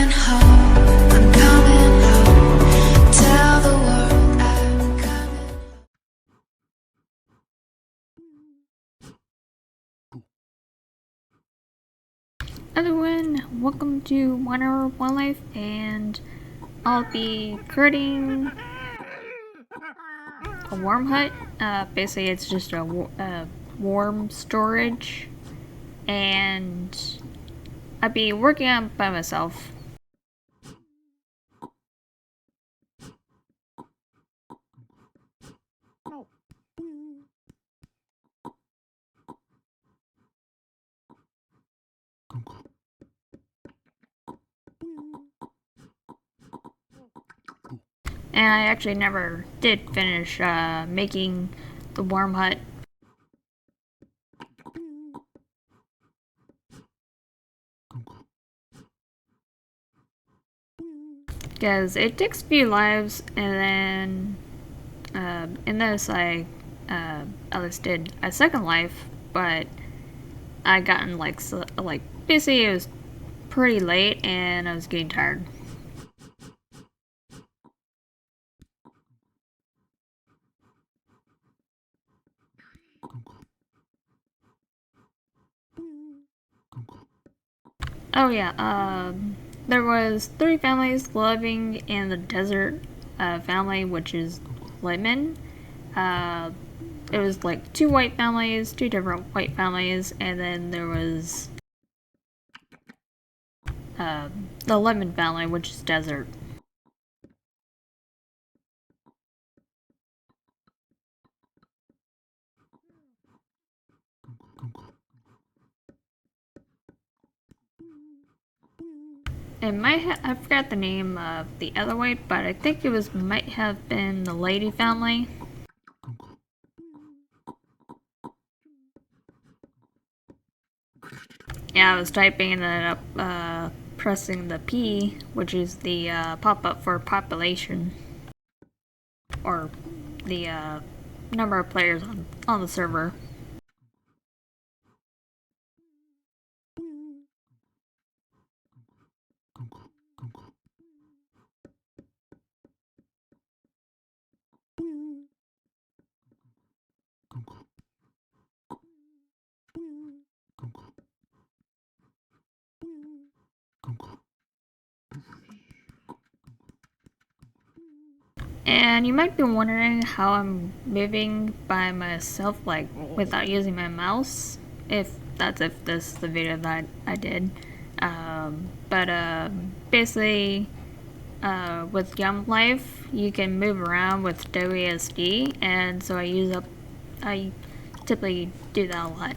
coming home, I'm coming home. Tell the world I'm coming. Hello everyone, welcome to 1 Hour of My Life, and I'll be creating a warm hut. Basically it's just a warm storage, and I'll be working on it by myself. And I actually never did finish making the warm hut. Because it takes a few lives, and then in this I at least did a second life, but I gotten like basically it was pretty late and I was getting tired. Oh yeah, there was 3 families living in the desert family, which is Lemon. Uh, it was like 2 white families, 2 different white families, and then there was the Lemon family, which is desert. It I forgot the name of the other white, but I think it might have been the Lady family. Yeah, I was typing and then up, pressing the P, which is the pop-up for population, or the number of players on the server. And you might be wondering how I'm moving by myself, like without using my mouse. If this is the video that I did. But basically, with Yum Life, you can move around with WSD, and so I typically do that a lot.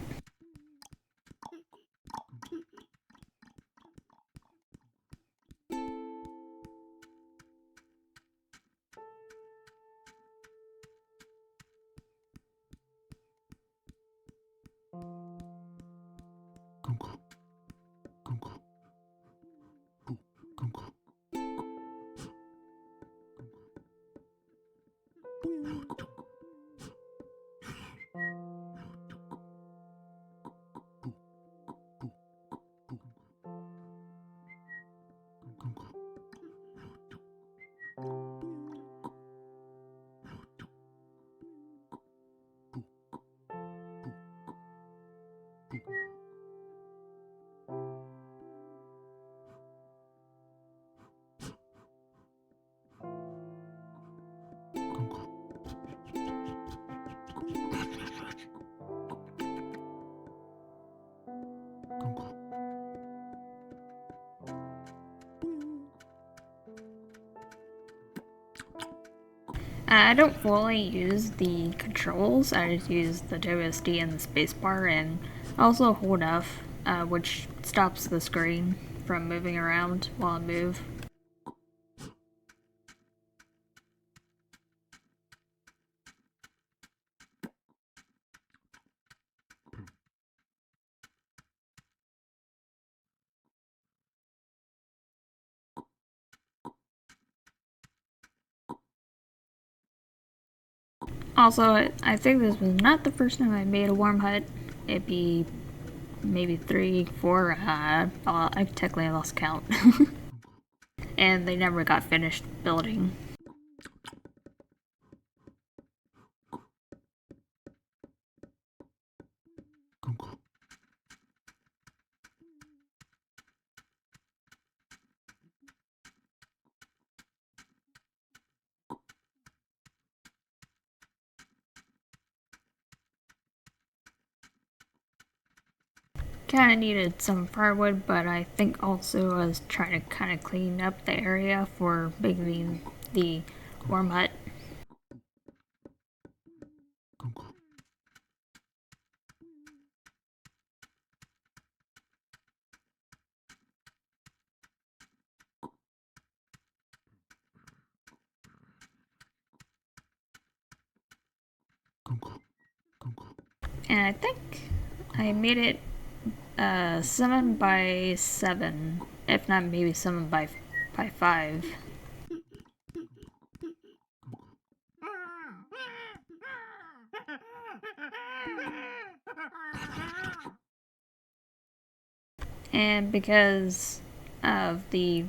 I don't fully use the controls, I just use the WSD and the spacebar, and also hold F, which stops the screen from moving around while I move. Also, I think this was not the first time I made a warm hut. It'd be maybe 3, 4, I technically lost count. and they never got finished building. Kind of needed some firewood, but I think also I was trying to kind of clean up the area for making the warm hut. And I think I made it 7 by 7, if not maybe 7 by 5. And because of the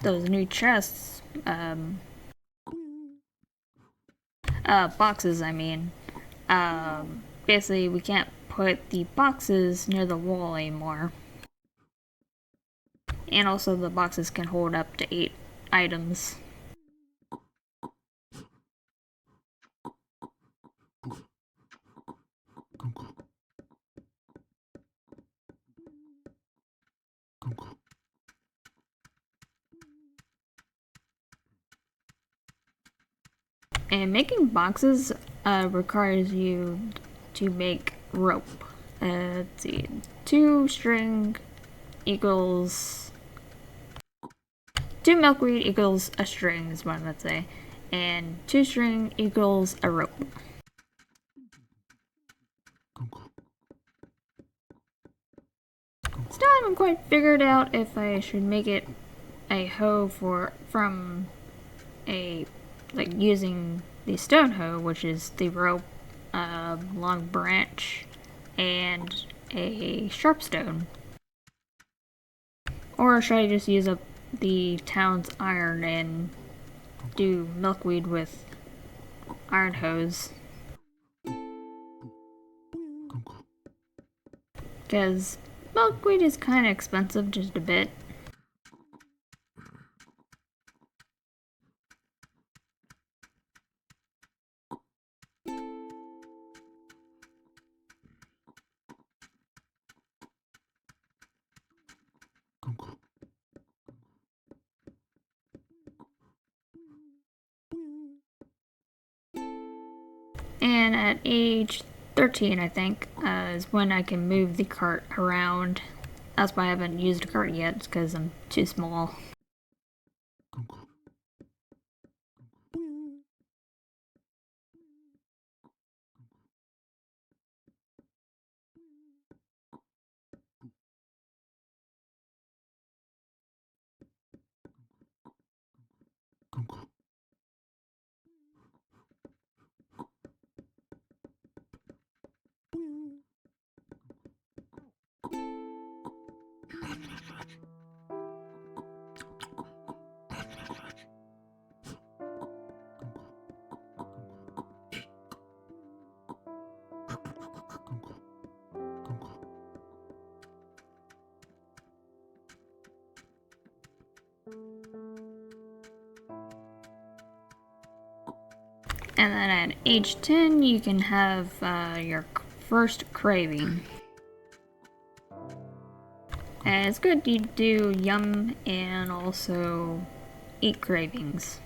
those new chests, boxes, I mean, basically we can't put the boxes near the wall anymore. And also the boxes can hold up to 8 items. And making boxes requires you to make rope. Let's see, 2 string equals 2 milkweed equals a string is what I'm gonna say, and 2 string equals a rope. Still haven't quite figured out if I should make it a hoe from a like using the stone hoe, which is the rope, long branch, and a sharp stone. Or should I just use up the town's iron and do milkweed with iron hose? Because milkweed is kind of expensive, just a bit. And at age 13, I think, is when I can move the cart around. That's why I haven't used a cart yet, because I'm too small. And then at age 10, you can have your first craving. And it's good to do yum and also eat cravings.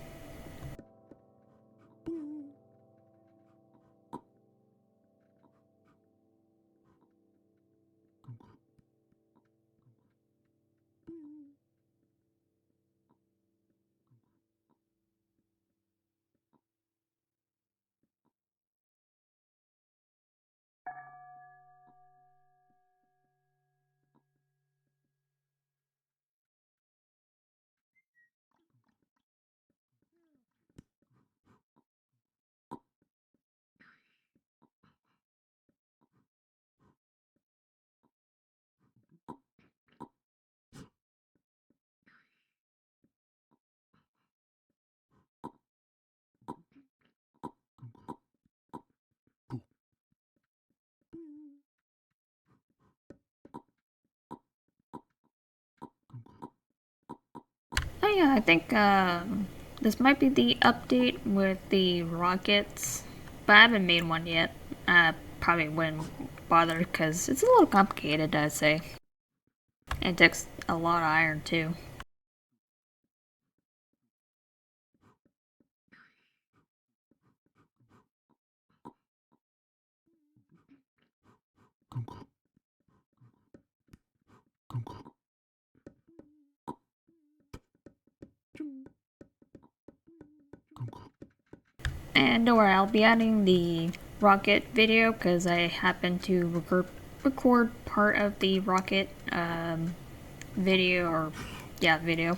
yeah, I think this might be the update with the rockets, but I haven't made one yet. I probably wouldn't bother because it's a little complicated, I'd say. It takes a lot of iron too. And don't worry, I'll be adding the rocket video because I happen to record part of the rocket video, or yeah, video.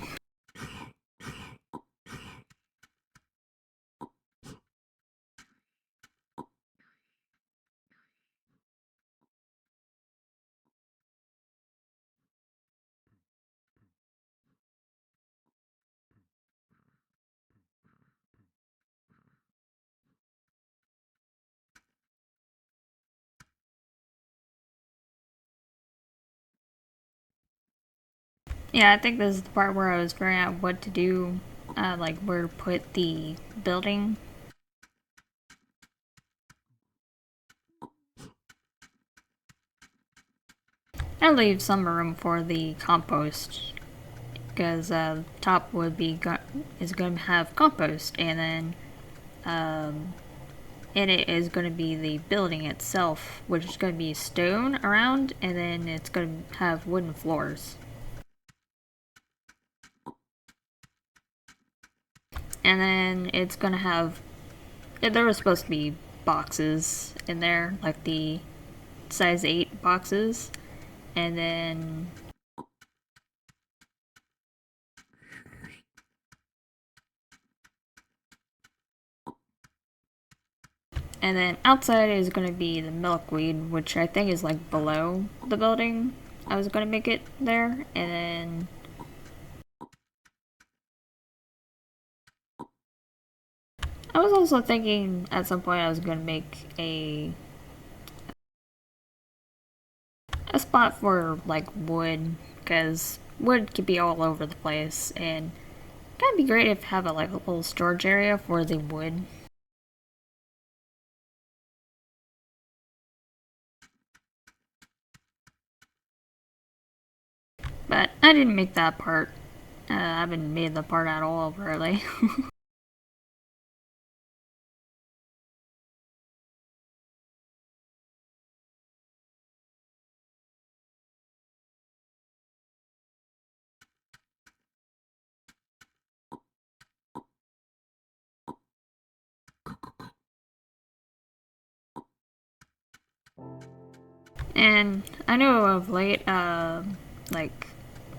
Yeah, I think this is the part where I was figuring out what to do, like where to put the building. I leave some room for the compost because top would be is going to have compost, and then in it is going to be the building itself, which is going to be stone around, and then it's going to have wooden floors. And then it's going to have, there was supposed to be boxes in there, like the size 8 boxes, and then outside is going to be the milkweed, which I think is like below the building. I was going to make it there, and then I was also thinking at some point I was going to make a spot for like wood, because wood could be all over the place, and it'd be great if have like a little storage area for the wood. But I didn't make that part. I haven't made the part at all, really. And I know of late, like,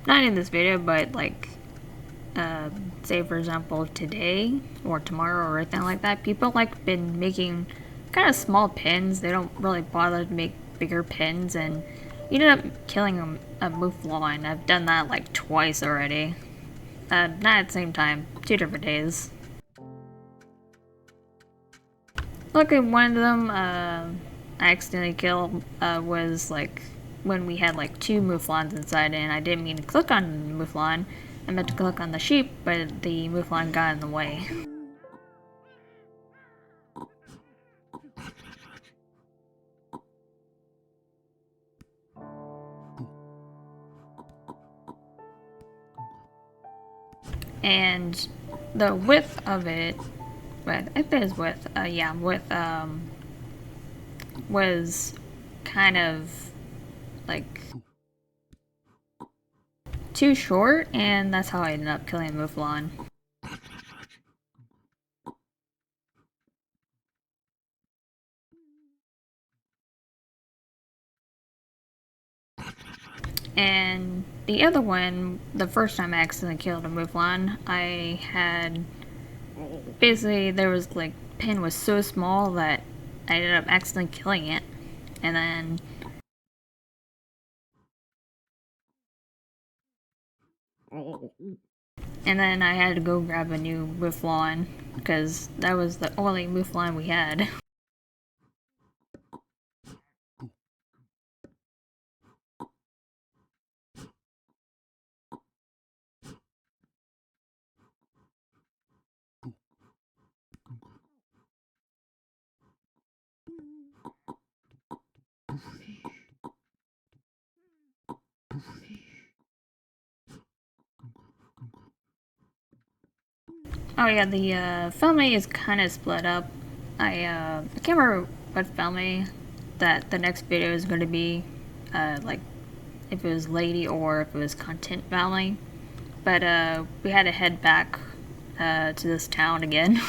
not in this video, but like, say for example today or tomorrow or anything like that, people like been making kind of small pins. They don't really bother to make bigger pins, and you ended up killing a mouflon. I've done that like twice already. Not at the same time, 2 different days. Luckily, one of them I accidentally killed was like when we had like 2 mouflons inside, and I didn't mean to click on the mouflon. I meant to click on the sheep, but the mouflon got in the way. And the width of it, but I think it's width, yeah, width, was kind of like too short, and that's how I ended up killing Mouflon. And the other one, the first time I accidentally killed a Mouflon, I had basically there was like pin was so small that I ended up accidentally killing it, and then I had to go grab a new Mouflon because that was the only Mouflon we had. Oh yeah, the family is kind of split up. I can't remember what family that the next video is going to be, like if it was lady or if it was content family. But we had to head back to this town again.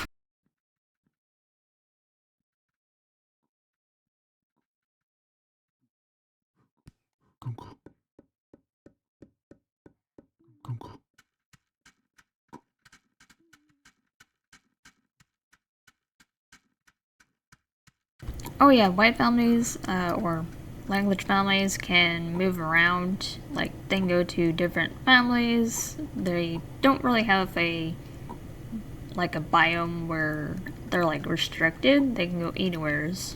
Oh yeah, white families or language families can move around. Like they can go to different families. They don't really have a like a biome where they're like restricted. They can go anywheres.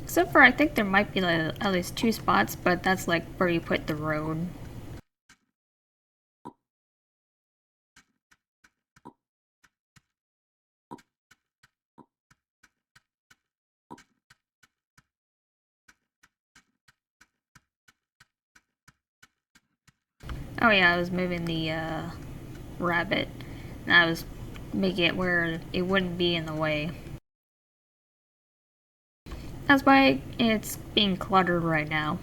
Except for I think there might be like at least 2 spots, but that's like where you put the road. Oh yeah, I was moving the rabbit, and I was making it where it wouldn't be in the way. That's why it's being cluttered right now.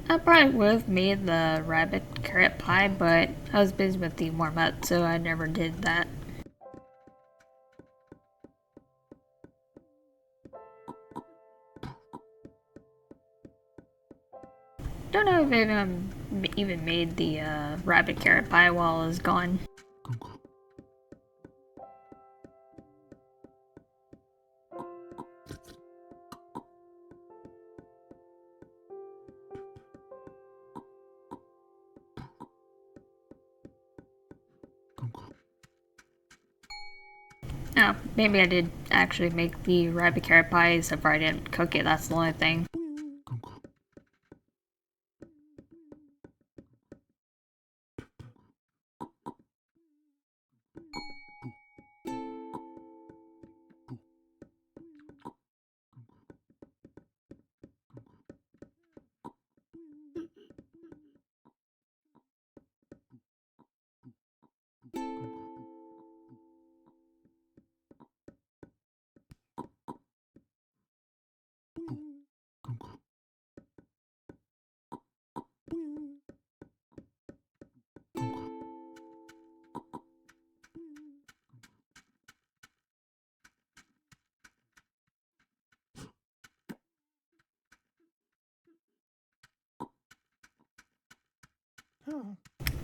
I probably would have made the rabbit carrot pie, but I was busy with the warm-up, so I never did that. Don't know if I even made the rabbit carrot pie while I was gone. Oh, maybe I did actually make the rabbit carrot pie, except for I didn't cook it, that's the only thing.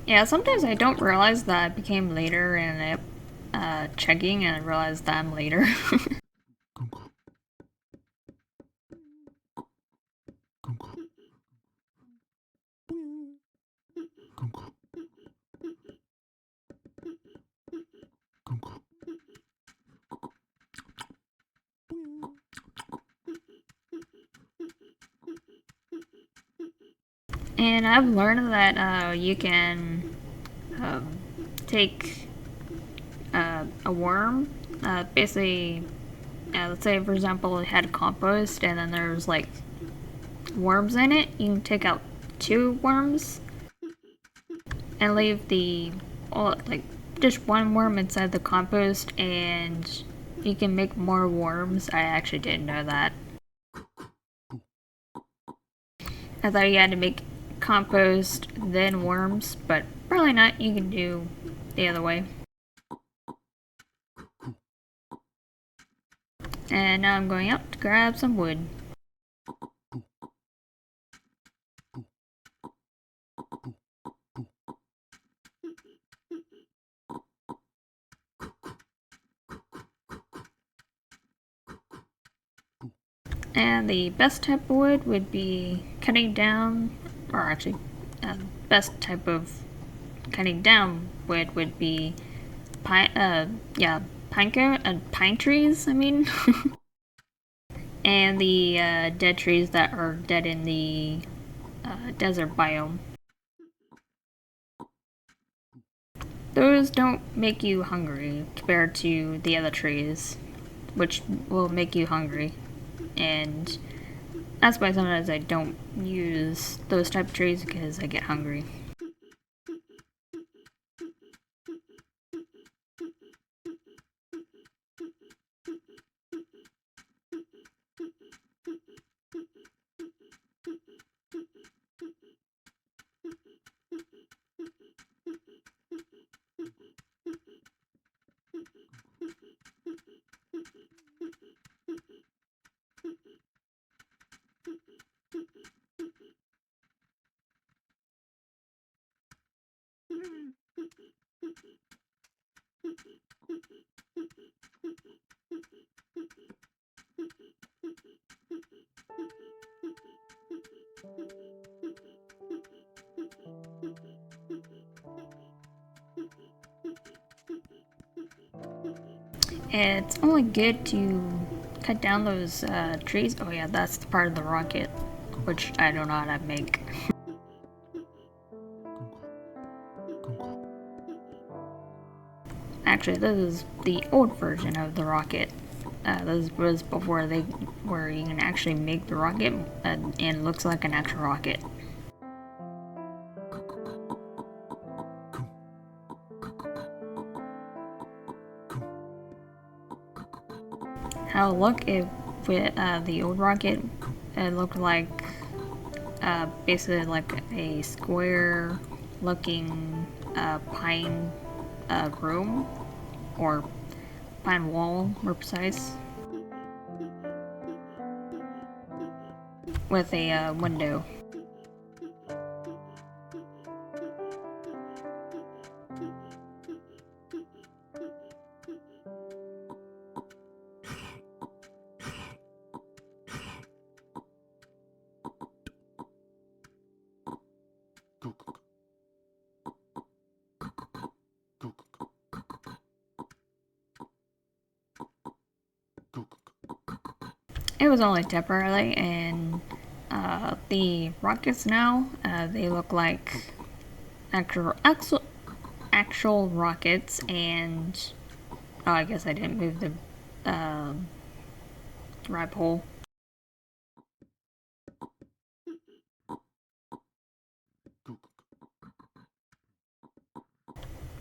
Yeah, sometimes I don't realize that I became later and it checking and I realized that I'm later. And I've learned that you can take a worm, basically, let's say for example it had compost and then there's like worms in it. You can take out 2 worms and leave the, well, like just 1 worm inside the compost, and you can make more worms. I actually didn't know that. I thought you had to make compost then worms, but probably not. You can do the other way. And now I'm going out to grab some wood. And the best type of wood would be cutting down, or actually, best type of cutting down wood would be pine trees, I mean. And the dead trees that are dead in the desert biome. Those don't make you hungry compared to the other trees, which will make you hungry. And that's why sometimes I don't use those type of trees, because I get hungry. It's only good to cut down those trees. Oh yeah, that's the part of the rocket, which I don't know how to make. Actually, this is the old version of the rocket. This was before they, where you can actually make the rocket and it looks like an actual rocket. How it looked if with the old rocket, it looked like basically like a square looking pine room, or pine wall, more precise, with a window. It was only temporarily, and the rockets now, they look like actual rockets, and oh, I guess I didn't move the right pole.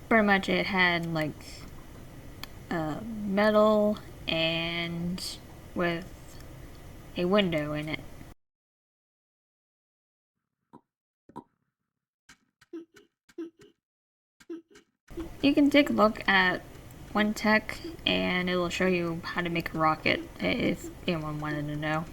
Pretty much, it had like metal and with a window in it. You can take a look at one tech and it will show you how to make a rocket if anyone wanted to know.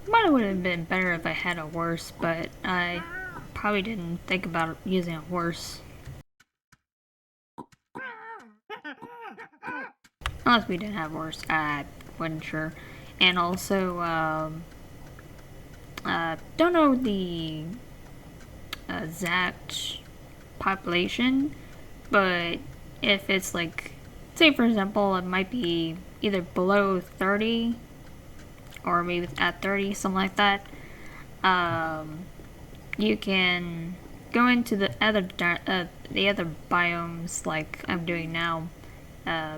Probably would have been better if I had a horse, but I probably didn't think about using a horse. Unless we didn't have a horse, I wasn't sure. And also, don't know the exact population, but if it's like, say for example, it might be either below 30 or maybe at 30, something like that. You can go into the other biomes like I'm doing now,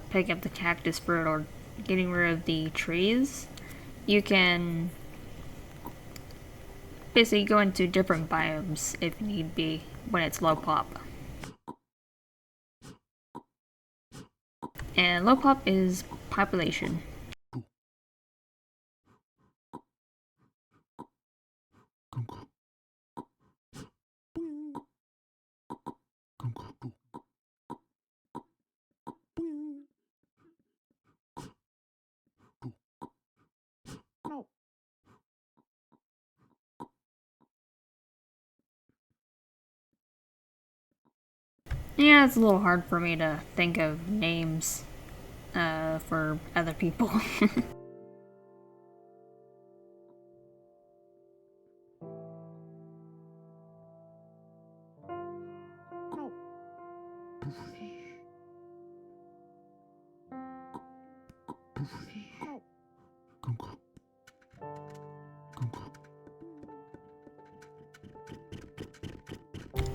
pick up the cactus fruit or getting rid of the trees. You can basically go into different biomes if need be when it's low pop. And low pop is population. Yeah, it's a little hard for me to think of names for other people.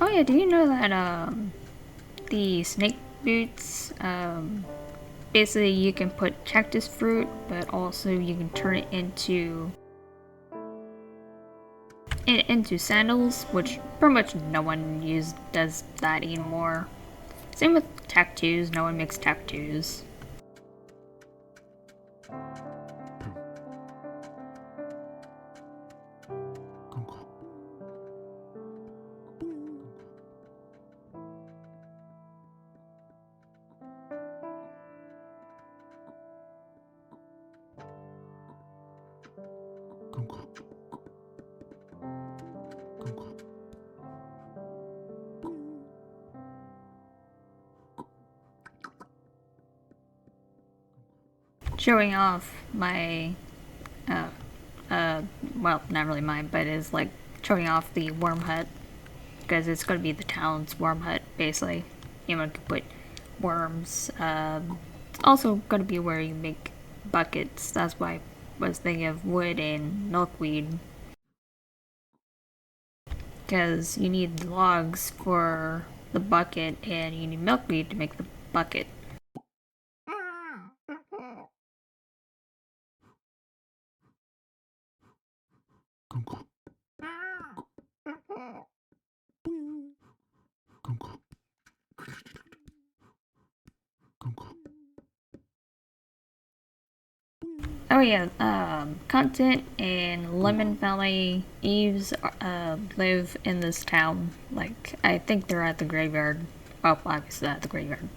Oh yeah, do you know that the snake boots, basically you can put cactus fruit, but also you can turn it into sandals, which pretty much no one does that anymore. Same with tattoos, no one makes tattoos. Showing off my, uh, well, not really mine, but is like showing off the worm hut, because it's going to be the town's worm hut, basically. You know, to put worms. It's also going to be where you make buckets. That's why I was thinking of wood and milkweed. Because you need logs for the bucket and you need milkweed to make the bucket. Oh yeah, Content and Lemon Valley Eves live in this town. Like, I think they're at the graveyard. Well, obviously at the graveyard.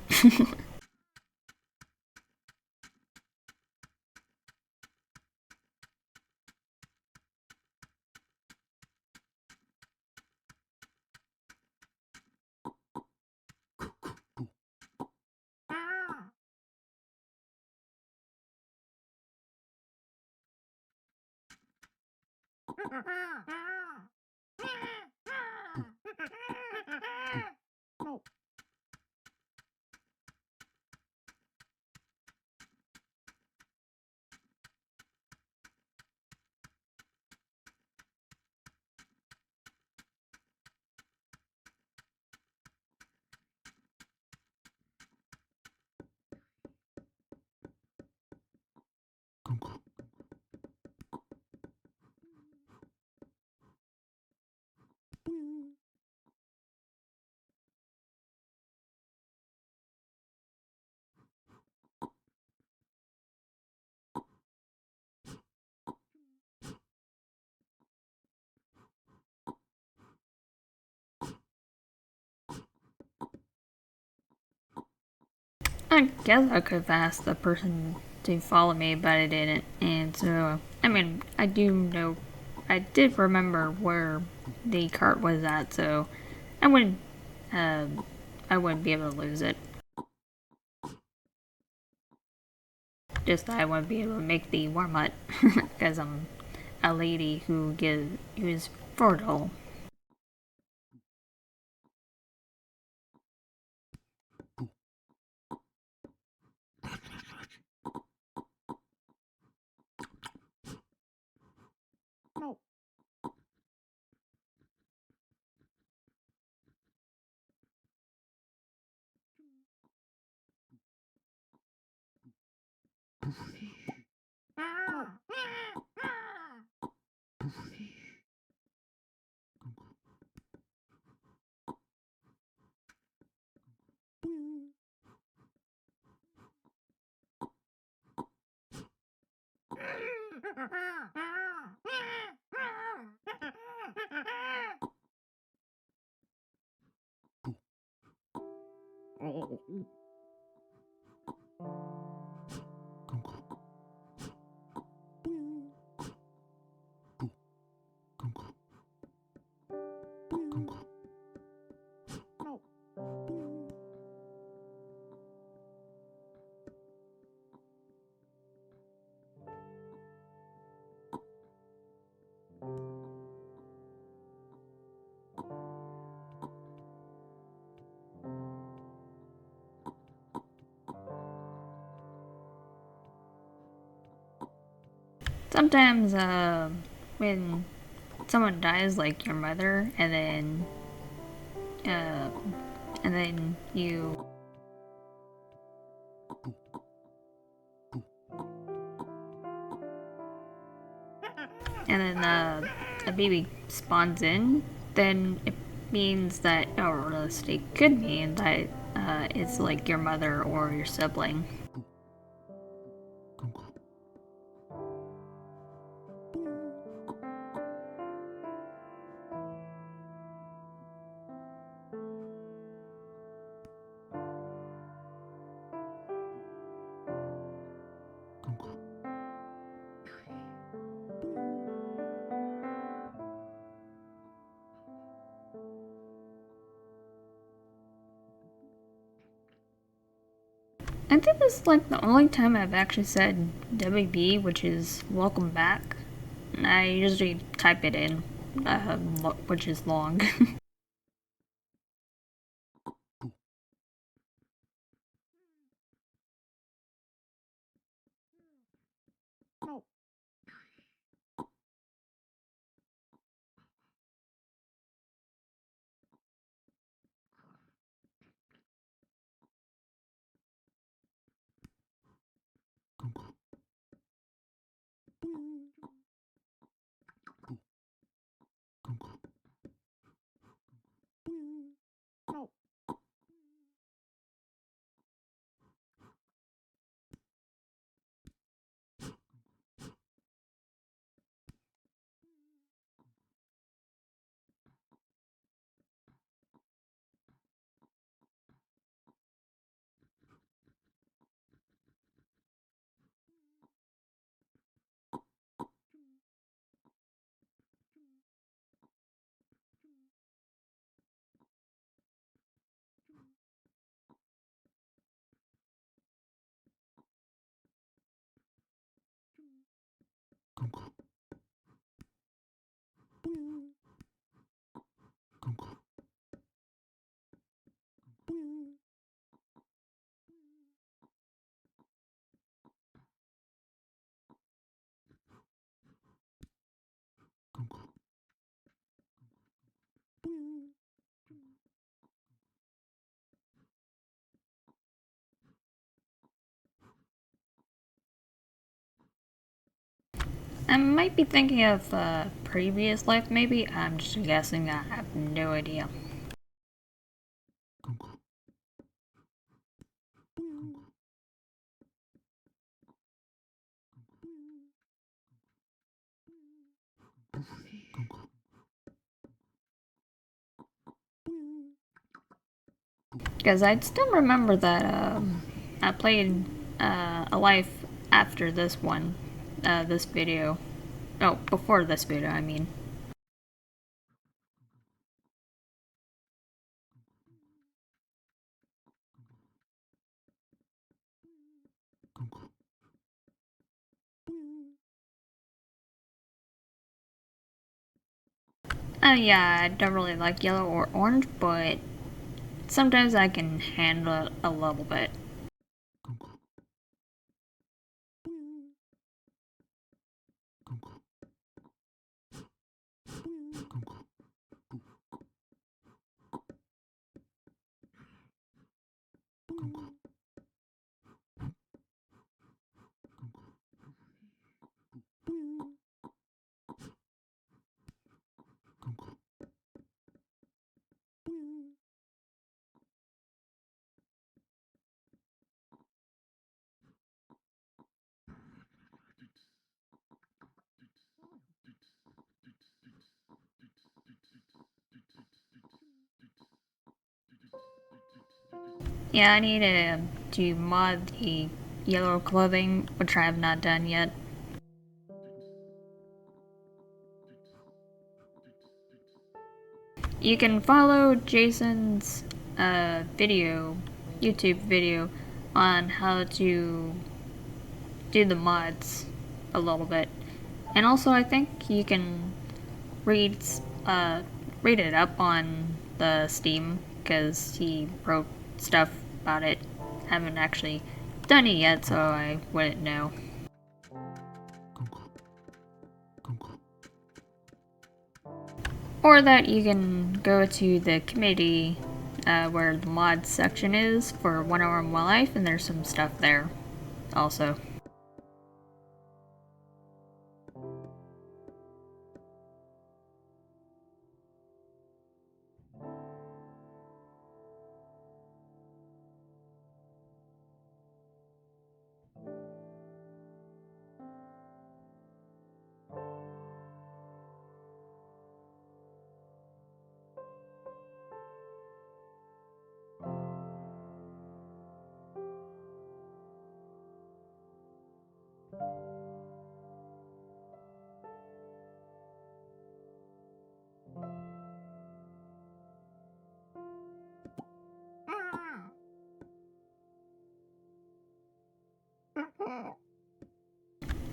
I guess I could have asked the person to follow me, but I didn't. And so I mean, I do know, I did remember where the cart was at, so I wouldn't, uh, I wouldn't be able to lose it. Just that I wouldn't be able to make the wormhut because I'm a lady who's fertile. Sometimes, when someone dies, like your mother, uh, and then you, and then a baby spawns in, then it means that, or it could mean that it's like your mother or your sibling. I think this is like the only time I've actually said WB, which is welcome back. I usually type it in, which is long. I might be thinking of a previous life, maybe. I'm just guessing. I have no idea. Because I still remember that I played a life after this one, this video. Oh, before this video, I mean. Yeah, I don't really like yellow or orange, but sometimes I can handle it a little bit. Yeah, I need to mod the yellow clothing, which I have not done yet. You can follow Jason's YouTube video on how to do the mods a little bit. And also, I think you can read uh, read it up on the Steam because he wrote stuff about it. Haven't actually done it yet, so I wouldn't know. Or that you can go to the committee where the mods section is for 1 Hour in My Life, and there's some stuff there also.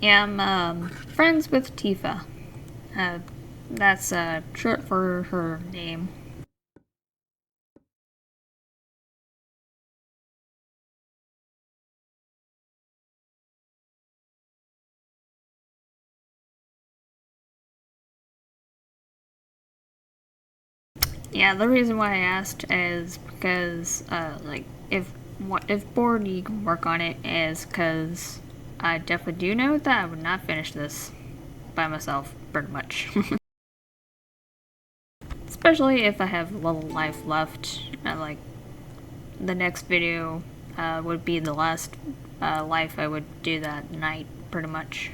Yeah, I'm friends with Tifa. Uh, that's short for her name. Yeah, the reason why I asked is because, like, if bored, you can work on it. Is because I definitely do know that I would not finish this by myself, pretty much. Especially if I have a little life left. Like, the next video would be the last life I would do that night, pretty much.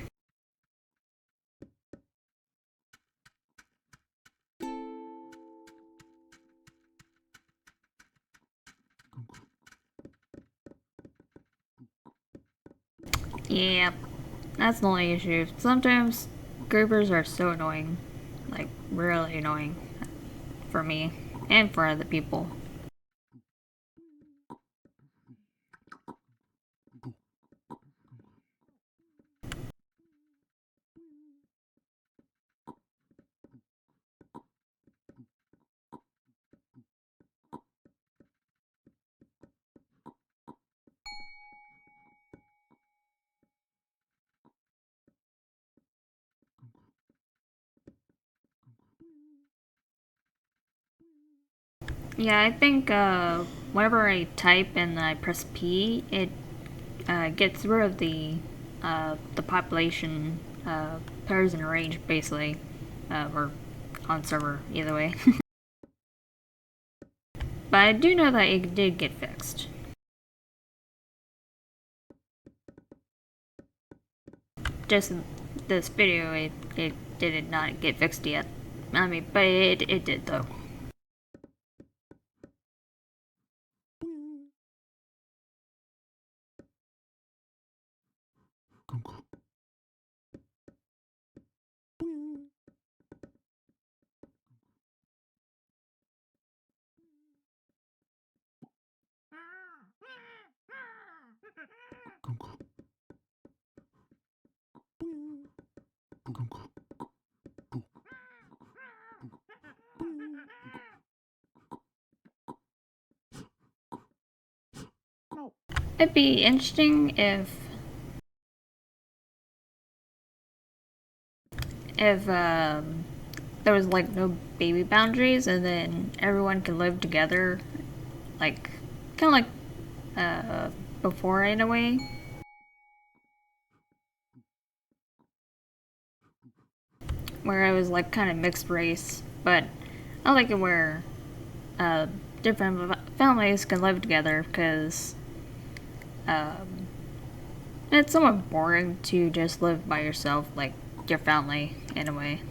Yeah, that's the only issue. Sometimes groupers are so annoying. Like, really annoying. For me. And for other people. Yeah, I think whenever I type and I press P, it gets rid of the population pairs in range, basically. Or on server, either way. But I do know that it did get fixed. Just in this video, it did not get fixed yet. I mean, but it did though. It'd be interesting if there was like no baby boundaries and then everyone could live together, like kind of like before in a way. Where I was like kind of mixed race, but I like it where uh, different families can live together because it's somewhat boring to just live by yourself, like your family in a way.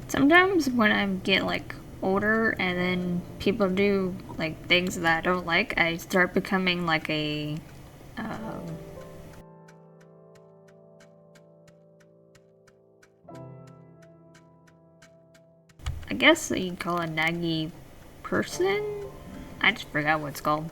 Sometimes when I get like older and then people do like things that I don't like, I start becoming like a I guess you'd call a naggy person. I just forgot what it's called.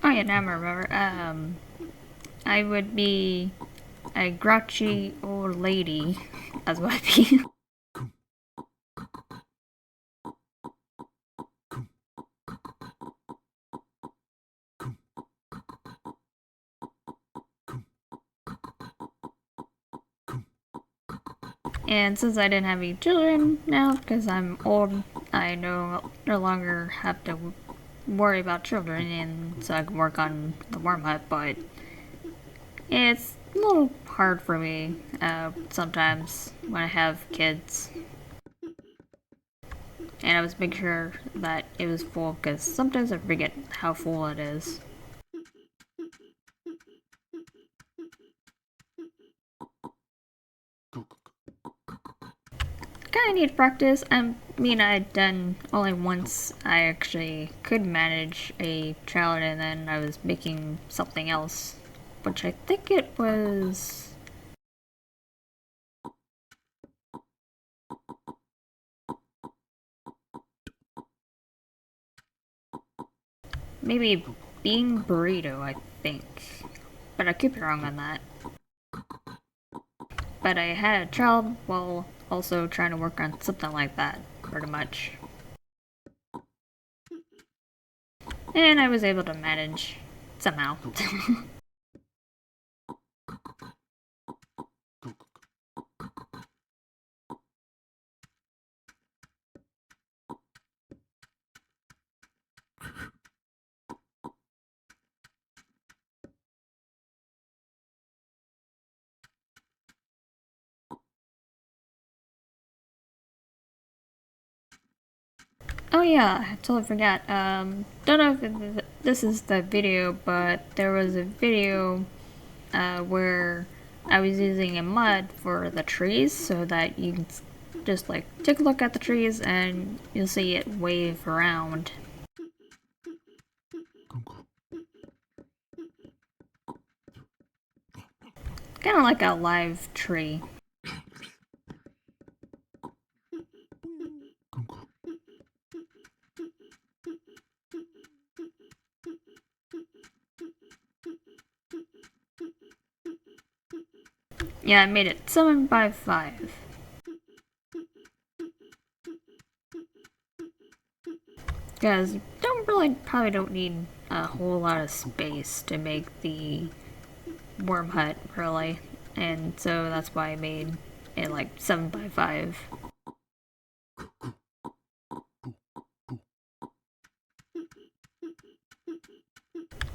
Oh yeah, now I remember. I would be a grouchy old lady. That's what I'd be. And since I didn't have any children now, because I'm old, I no longer have to worry about children, and so I can work on the worm hut. But it's a little hard for me sometimes when I have kids, and I was making sure that it was full because sometimes I forget how full it is. Kind of need practice. I mean, I'd done only once. I actually could manage a child, and then I was making something else, which I think it was maybe bean burrito. I think, but I could be wrong on that. But I had a child while also trying to work on something like that, pretty much. And I was able to manage somehow. Oh yeah, I totally forgot. Don't know if this is the video, but there was a video where I was using a mud for the trees so that you can just like take a look at the trees and you'll see it wave around. Kind of like a live tree. Yeah, I made it 7 by 5. Because you probably don't need a whole lot of space to make the worm hut, really. And so that's why I made it like 7 by 5.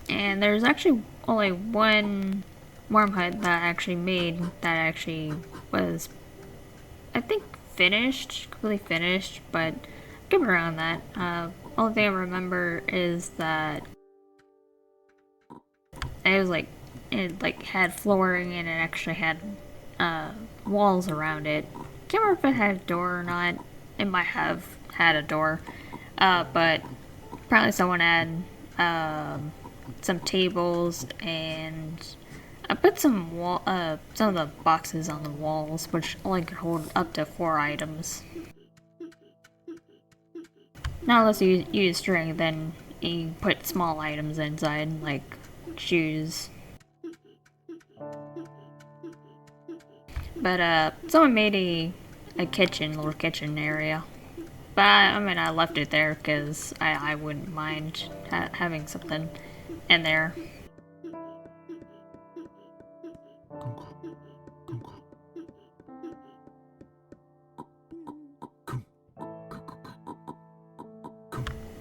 And there's actually only one worm hut that I actually made that actually was, I think, completely finished, but give it around that. Only thing I remember is that it was like, it like had flooring and it actually had walls around it. Can't remember if it had a door or not. It might have had a door, but apparently someone had some tables, and I put some of the boxes on the walls, which only could hold up to 4 items. Not unless you use string, then you put small items inside, like shoes. But someone made a little kitchen area. But I mean, I left it there because I wouldn't mind having something in there.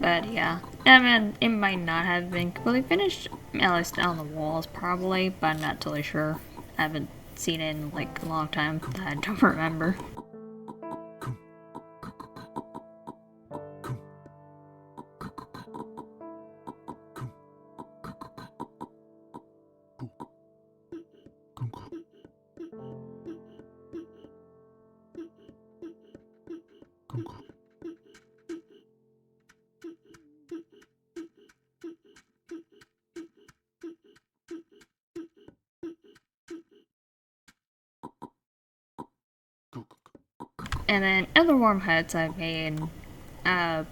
But yeah, I mean, it might not have been completely finished, at least on the walls probably, but I'm not totally sure. I haven't seen it in like a long time that I don't remember. And then other warm huts I've made, uh,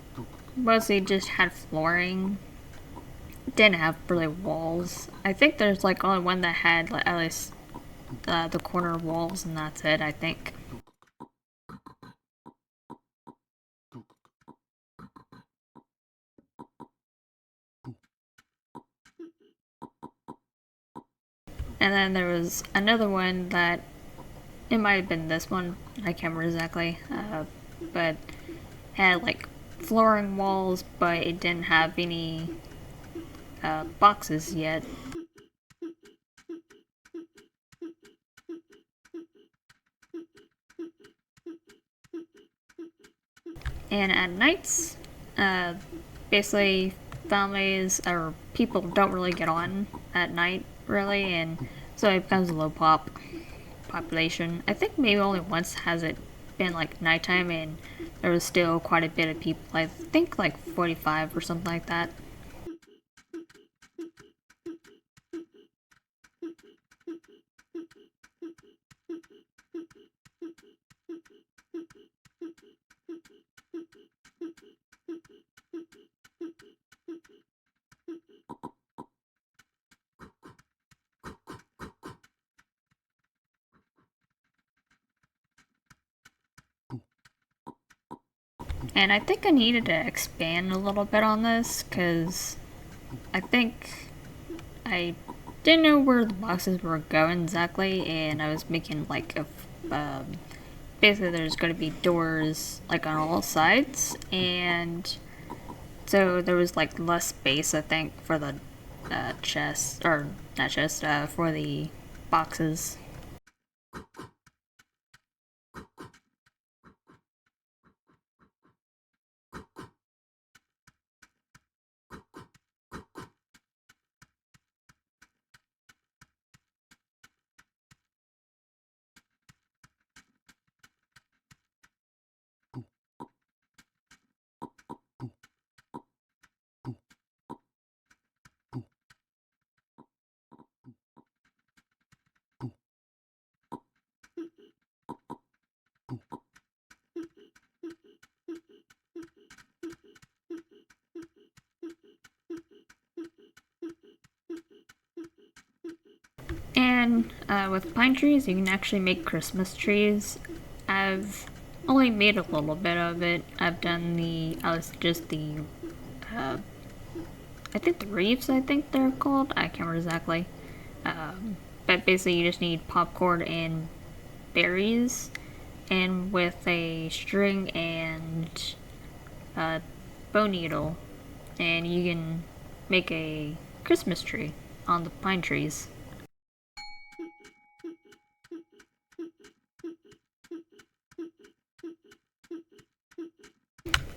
mostly just had flooring. Didn't have really walls. I think there's like only one that had like, at least the corner walls, and that's it, I think. And then there was another one that, it might have been this one, I can't remember exactly, but had like flooring walls, but it didn't have any boxes yet. And at nights, uh, basically families or people don't really get on at night, really, and so it becomes a low population. I think maybe only once has it been like nighttime, and there was still quite a bit of people. I think like 45 or something like that. And I think I needed to expand a little bit on this because I think I didn't know where the boxes were going exactly, and I was making like a basically there's going to be doors like on all sides, and so there was like less space, I think, for the chest, or not chest, for the boxes. then with pine trees, you can actually make Christmas trees. I've only made a little bit of it. I've done just the, I think the reefs, I think they're called. I can't remember exactly. But basically, you just need popcorn and berries, and with a string and a bow needle, and you can make a Christmas tree on the pine trees.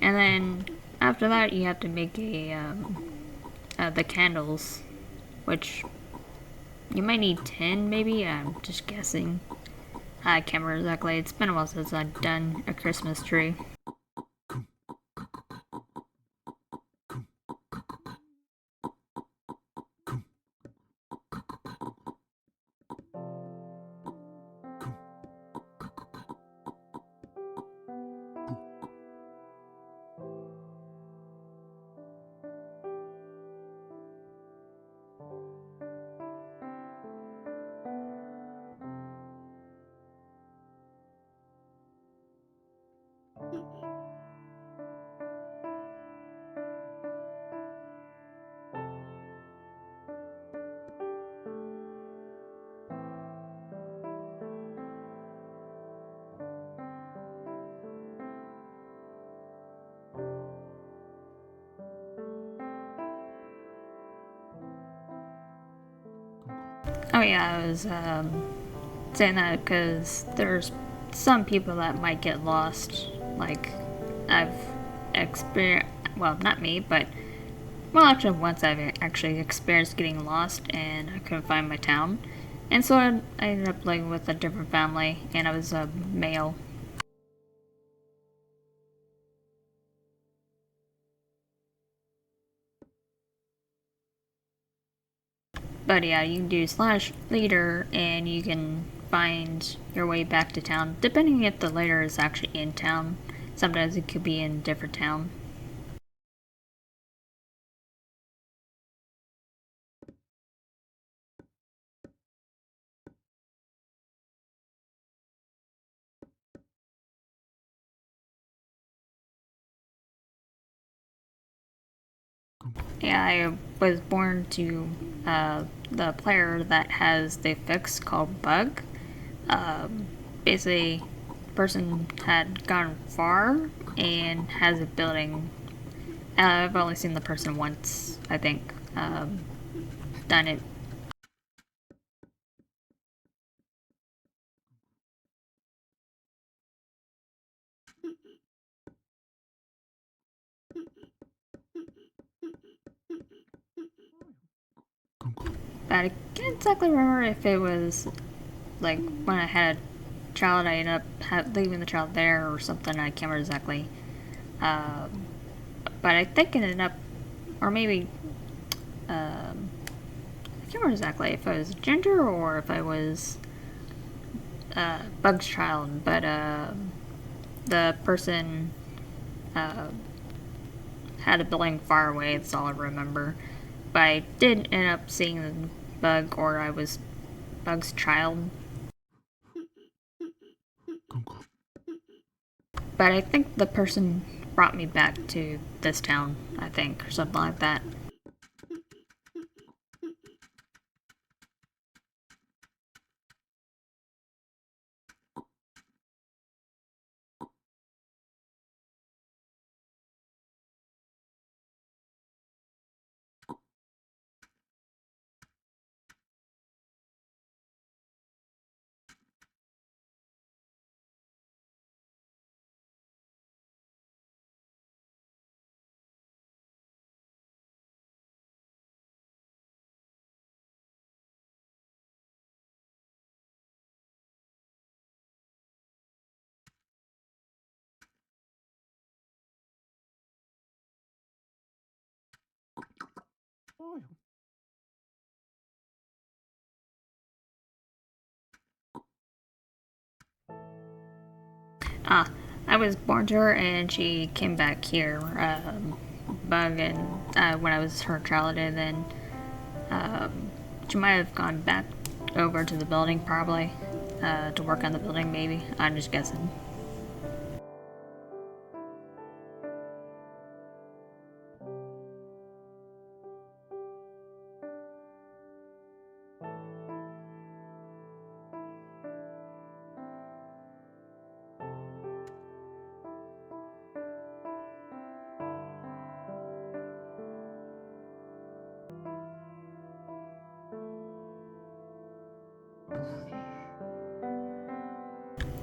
And then after that, you have to make the candles, which you might need 10 maybe. I'm just guessing. I can't remember exactly. It's been a while since I've done a Christmas tree. Oh yeah, I was saying that because there's some people that might get lost. Like, I've experienced, well, not me, but, well, actually, once I've actually experienced getting lost and I couldn't find my town. And so I ended up living with a different family, and I was a male. But yeah, you can do slash leader, and you can find your way back to town, depending if the leader is actually in town. Sometimes it could be in a different town. Yeah, I was born to the player that has the fix called bug. Basically, person had gone far and has a building. I've only seen the person once, I think. Done it. But I can't exactly remember if it was like when I had a child, I ended up leaving the child there or something. I can't remember exactly. Um, but I think it ended up, or maybe I can't remember exactly if I was Ginger or if I was Bug's child, but the person uh, had a building far away. That's all I remember. But I did end up seeing the Bug, or I was Bug's child. But I think the person brought me back to this town, I think, or something like that. Ah, I was born to her and she came back here, Bug, and when I was her child, and then she might have gone back over to the building probably, to work on the building maybe. I'm just guessing.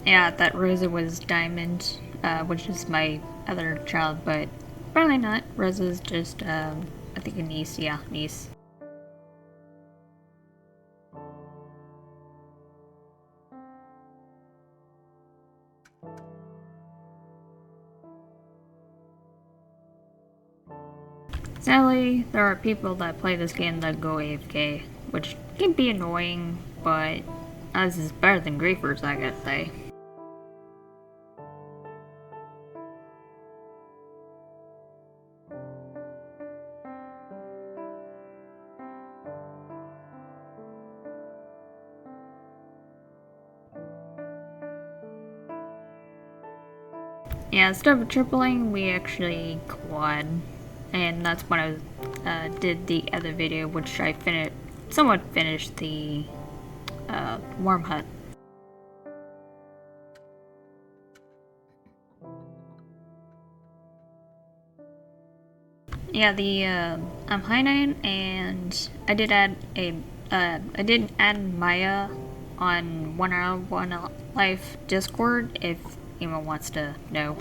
Yeah, that Rosa was Diamond, which is my other child, but apparently not. Rosa's just, I think a niece. Yeah, niece. Sadly, there are people that play this game that go AFK, which can be annoying, but this is better than griefers, I gotta say. Yeah, instead of tripling, we actually quad, and that's when I did the other video, which I somewhat finished the warm hut. Yeah, I'm high 9, and I did add Maya on 1 hour 1 life Discord if anyone wants to know.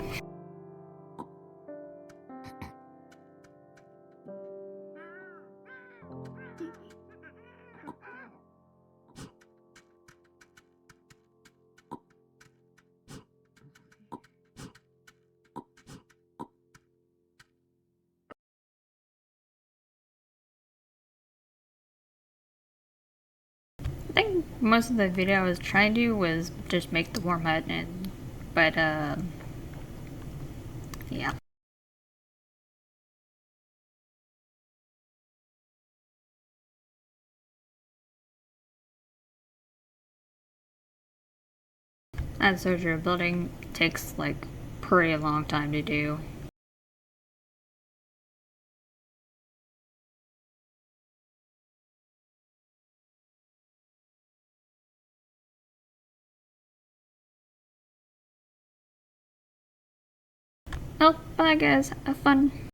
I think most of the video I was trying to do was just make the warm hut, but yeah. That soldier building takes like pretty long time to do. Well, bye guys, have fun.